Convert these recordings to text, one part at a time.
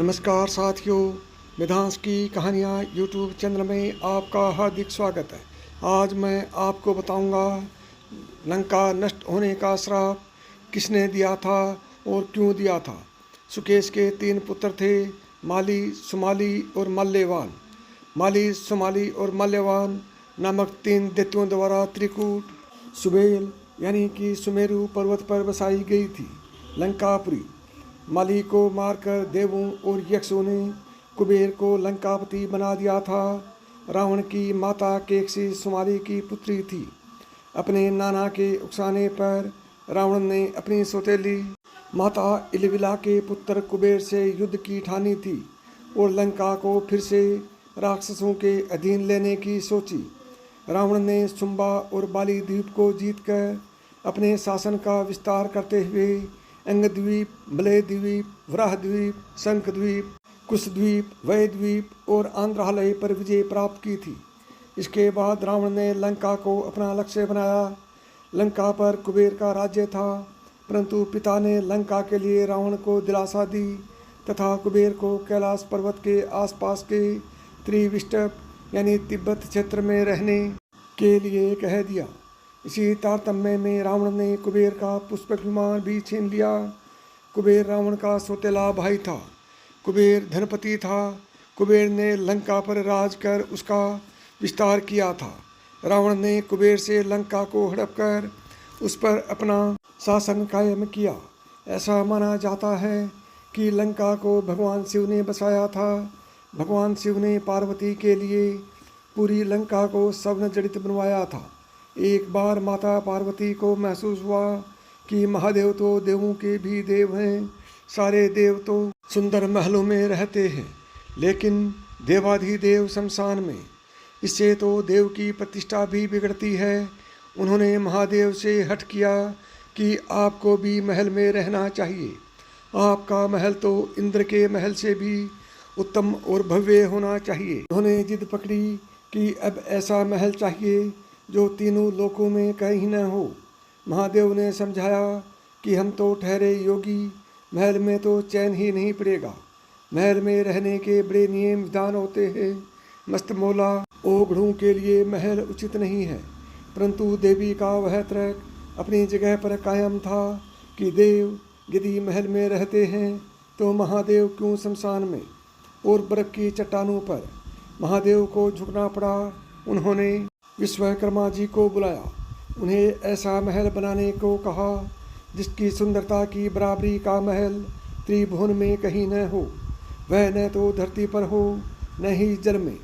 नमस्कार साथियों, वेदांश की कहानियाँ यूट्यूब चैनल में आपका हार्दिक स्वागत है। आज मैं आपको बताऊंगा लंका नष्ट होने का श्राप किसने दिया था और क्यों दिया था। सुकेश के 3 पुत्र थे, माली, सुमाली और मल्यवान। माली, सुमाली और मल्यवान नामक 3 दैत्यों द्वारा त्रिकूट सुबेल यानी कि सुमेरु पर्वत पर बसाई गई थी लंकापुरी। माली को मारकर देवों और यक्षों ने कुबेर को लंकापति बना दिया था। रावण की माता केकसी सुमाली की पुत्री थी। अपने नाना के उकसाने पर रावण ने अपनी सौतेली माता इलविला के पुत्र कुबेर से युद्ध की ठानी थी और लंका को फिर से राक्षसों के अधीन लेने की सोची। रावण ने शुंबा और बाली द्वीप को जीतकर अपने शासन का विस्तार करते हुए अंगद्वीप, मलय द्वीप, वराह द्वीप, शंख द्वीप, कुशद्वीप, वय द्वीप और आंध्रालय पर विजय प्राप्त की थी। इसके बाद रावण ने लंका को अपना लक्ष्य बनाया। लंका पर कुबेर का राज्य था, परंतु पिता ने लंका के लिए रावण को दिलासा दी तथा कुबेर को कैलाश पर्वत के आसपास के त्रिविष्टप यानी तिब्बत क्षेत्र में रहने के लिए कह दिया। इसी तारतम्य में रावण ने कुबेर का पुष्पक विमान भी छीन लिया। कुबेर रावण का सौतेला भाई था। कुबेर धनपति था। कुबेर ने लंका पर राज कर उसका विस्तार किया था। रावण ने कुबेर से लंका को हड़प कर उस पर अपना शासन कायम किया। ऐसा माना जाता है कि लंका को भगवान शिव ने बसाया था। भगवान शिव ने पार्वती के लिए पूरी लंका को स्वर्ण जड़ित बनवाया था। एक बार माता पार्वती को महसूस हुआ कि महादेव तो देवों के भी देव हैं। सारे देव तो सुंदर महलों में रहते हैं, लेकिन देवाधिदेव शमशान में। इससे तो देव की प्रतिष्ठा भी बिगड़ती है। उन्होंने महादेव से हठ किया कि आपको भी महल में रहना चाहिए। आपका महल तो इंद्र के महल से भी उत्तम और भव्य होना चाहिए। उन्होंने जिद पकड़ी कि अब ऐसा महल चाहिए जो तीनों लोकों में कहीं न हो। महादेव ने समझाया कि हम तो ठहरे योगी, महल में तो चैन ही नहीं पड़ेगा। महल में रहने के बड़े नियम विधान होते हैं। मस्तमौला ओघड़ों के लिए महल उचित नहीं है, परंतु देवी का वह तर्क अपनी जगह पर कायम था कि देव यदि महल में रहते हैं तो महादेव क्यों शमशान में और बर्फ की चट्टानों पर। महादेव को झुकना पड़ा। उन्होंने विश्वकर्मा जी को बुलाया। उन्हें ऐसा महल बनाने को कहा जिसकी सुंदरता की बराबरी का महल त्रिभुवन में कहीं न हो। वह न तो धरती पर हो न ही जल में।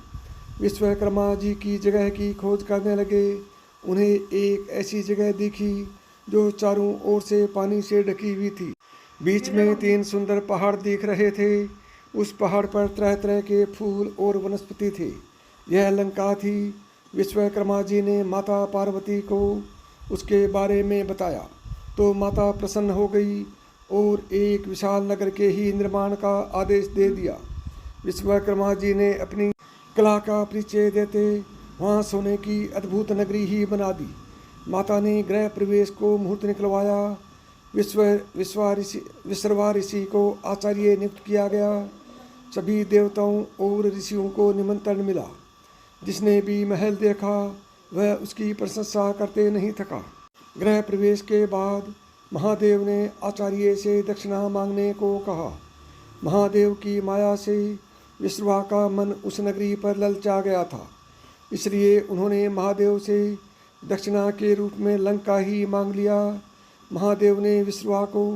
विश्वकर्मा जी की जगह की खोज करने लगे। उन्हें एक ऐसी जगह दिखी जो चारों ओर से पानी से ढकी हुई थी। बीच में 3 सुंदर पहाड़ दिख रहे थे। उस पहाड़ पर तरह तरह के फूल और वनस्पति थे। यह लंका थी। विश्वकर्मा जी ने माता पार्वती को उसके बारे में बताया तो माता प्रसन्न हो गई और एक विशाल नगर के ही निर्माण का आदेश दे दिया। विश्वकर्मा जी ने अपनी कला का परिचय देते वहाँ सोने की अद्भुत नगरी ही बना दी। माता ने गृह प्रवेश को मुहूर्त निकलवाया। विश्रवा ऋषि को आचार्य नियुक्त किया गया। सभी देवताओं और ऋषियों को निमंत्रण मिला। जिसने भी महल देखा वह उसकी प्रशंसा करते नहीं थका। गृह प्रवेश के बाद महादेव ने आचार्य से दक्षिणा मांगने को कहा। महादेव की माया से विश्रवा का मन उस नगरी पर ललचा गया था, इसलिए उन्होंने महादेव से दक्षिणा के रूप में लंका ही मांग लिया। महादेव ने विश्रवा को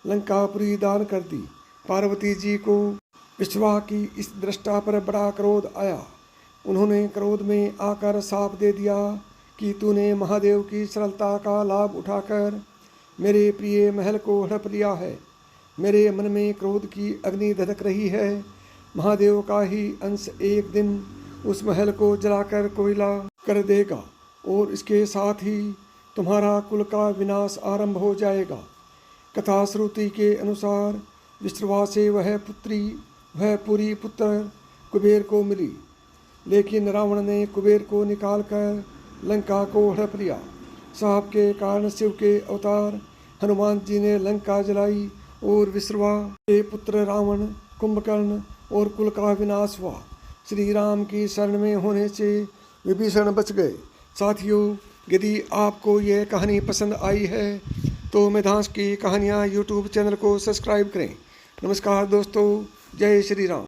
लंकापुरी दान कर दी। पार्वती जी को विश्रवा की इस दृष्टा पर बड़ा क्रोध आया। उन्होंने क्रोध में आकर साप दे दिया कि तूने महादेव की सरलता का लाभ उठाकर मेरे प्रिय महल को हड़प लिया है। मेरे मन में क्रोध की अग्नि धधक रही है। महादेव का ही अंश एक दिन उस महल को जलाकर कोयला कर देगा और इसके साथ ही तुम्हारा कुल का विनाश आरंभ हो जाएगा। कथा श्रुति के अनुसार विश्रवा से वह पूरी पुत्र कुबेर को मिली, लेकिन रावण ने कुबेर को निकालकर लंका को हड़प लिया। साप के कारण शिव के अवतार हनुमान जी ने लंका जलाई और विश्रवा के पुत्र रावण कुंभकर्ण और कुल का विनाश हुआ। श्री राम की शरण में होने से विभीषण बच गए। साथियों, यदि आपको यह कहानी पसंद आई है तो मिधांस की कहानियाँ यूट्यूब चैनल को सब्सक्राइब करें। नमस्कार दोस्तों, जय श्री राम।